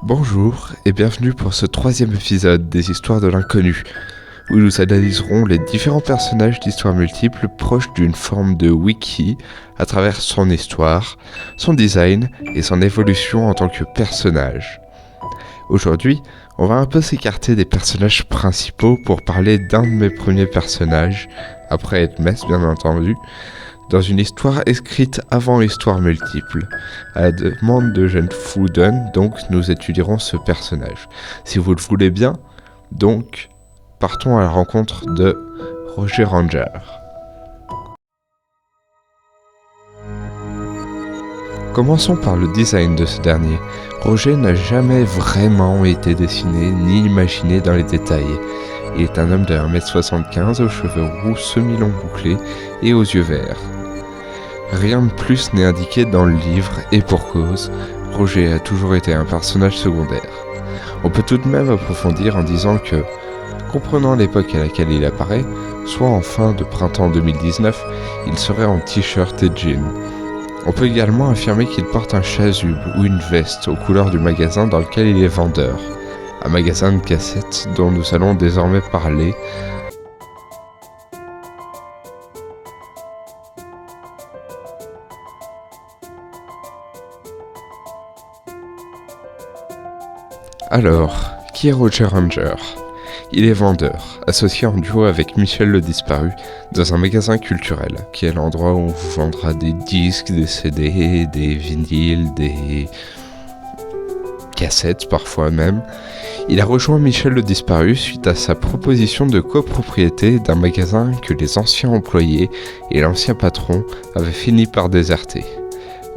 Bonjour et bienvenue pour ce 3e épisode des Histoires de l'Inconnu, où nous analyserons les différents personnages d'histoires multiples proches d'une forme de wiki à travers son histoire, son design et son évolution en tant que personnage. Aujourd'hui, on va un peu s'écarter des personnages principaux pour parler d'un de mes premiers personnages, après Hermès bien entendu, dans une histoire écrite avant Histoire multiple. À la demande de Jeanne Fouden, donc, nous étudierons ce personnage. Si vous le voulez bien, donc, partons à la rencontre de Roger Ranger. Commençons par le design de ce dernier. Roger n'a jamais vraiment été dessiné ni imaginé dans les détails. Il est un homme de 1m75 aux cheveux roux semi-longs bouclés et aux yeux verts. Rien de plus n'est indiqué dans le livre, et pour cause, Roger a toujours été un personnage secondaire. On peut tout de même approfondir en disant que, comprenant l'époque à laquelle il apparaît, soit en fin de printemps 2019, il serait en t-shirt et jean. On peut également affirmer qu'il porte un chasuble ou une veste aux couleurs du magasin dans lequel il est vendeur. Un magasin de cassettes dont nous allons désormais parler. Alors, qui est Roger Ranger ? Il est vendeur, associé en duo avec Michel le Disparu, dans un magasin culturel, qui est l'endroit où on vous vendra des disques, des CD, des vinyles, des cassettes parfois même. Il a rejoint Michel le Disparu suite à sa proposition de copropriété d'un magasin que les anciens employés et l'ancien patron avaient fini par déserter,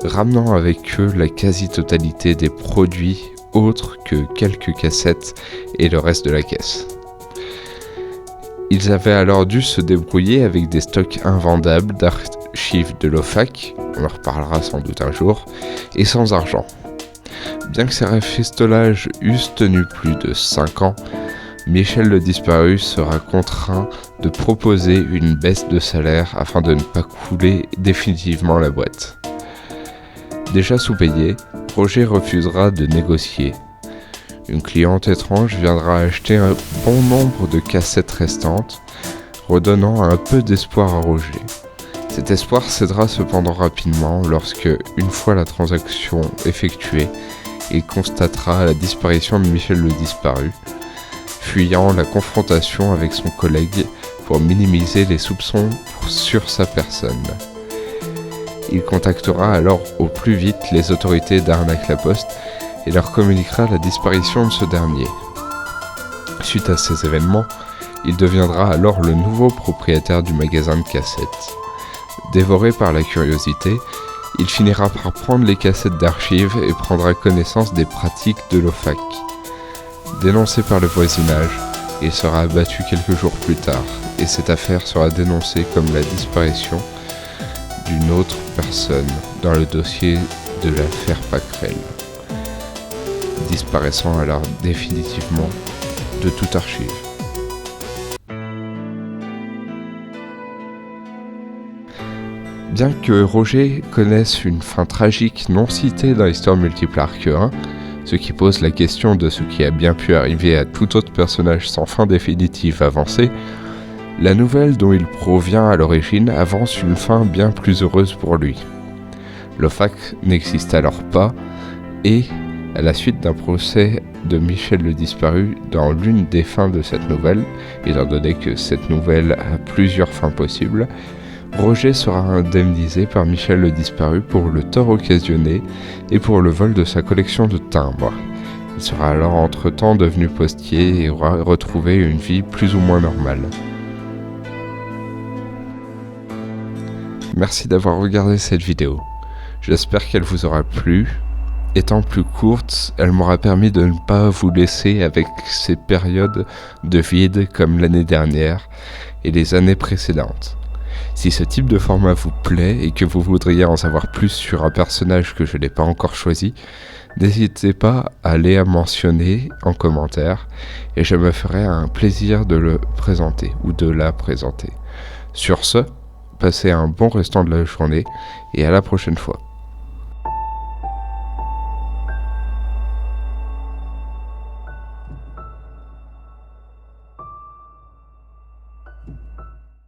ramenant avec eux la quasi-totalité des produits autres que quelques cassettes et le reste de la caisse. Ils avaient alors dû se débrouiller avec des stocks invendables d'archives de l'OFAC, on en reparlera sans doute un jour, et sans argent. Bien que ces rafistolages eussent tenu plus de 5 ans, Michel le Disparu sera contraint de proposer une baisse de salaire afin de ne pas couler définitivement la boîte. Déjà sous-payé, Roger refusera de négocier. Une cliente étrange viendra acheter un bon nombre de cassettes restantes, redonnant un peu d'espoir à Roger. Cet espoir cédera cependant rapidement lorsque, une fois la transaction effectuée, il constatera la disparition de Michel le Disparu, fuyant la confrontation avec son collègue pour minimiser les soupçons sur sa personne. Il contactera alors au plus vite les autorités d'Arnaque-la-Poste et leur communiquera la disparition de ce dernier. Suite à ces événements, il deviendra alors le nouveau propriétaire du magasin de cassettes. Dévoré par la curiosité, il finira par prendre les cassettes d'archives et prendra connaissance des pratiques de l'OFAC. Dénoncé par le voisinage, il sera abattu quelques jours plus tard, et cette affaire sera dénoncée comme la disparition d'une autre personne dans le dossier de l'affaire Pacrel, disparaissant alors définitivement de toute archive. Bien que Roger connaisse une fin tragique non citée dans l'Histoire multiple Arc 1, ce qui pose la question de ce qui a bien pu arriver à tout autre personnage sans fin définitive avancée, la nouvelle dont il provient à l'origine avance une fin bien plus heureuse pour lui. L'OFAC n'existe alors pas, et, à la suite d'un procès de Michel le Disparu dans l'une des fins de cette nouvelle, étant donné que cette nouvelle a plusieurs fins possibles, Roger sera indemnisé par Michel le Disparu pour le tort occasionné et pour le vol de sa collection de timbres. Il sera alors entre-temps devenu postier et aura retrouvé une vie plus ou moins normale. Merci d'avoir regardé cette vidéo. J'espère qu'elle vous aura plu. Étant plus courte, elle m'aura permis de ne pas vous laisser avec ces périodes de vide comme l'année dernière et les années précédentes. Si ce type de format vous plaît et que vous voudriez en savoir plus sur un personnage que je n'ai pas encore choisi, n'hésitez pas à aller à mentionner en commentaire et je me ferai un plaisir de le présenter ou de la présenter. Sur ce, passez un bon restant de la journée et à la prochaine fois.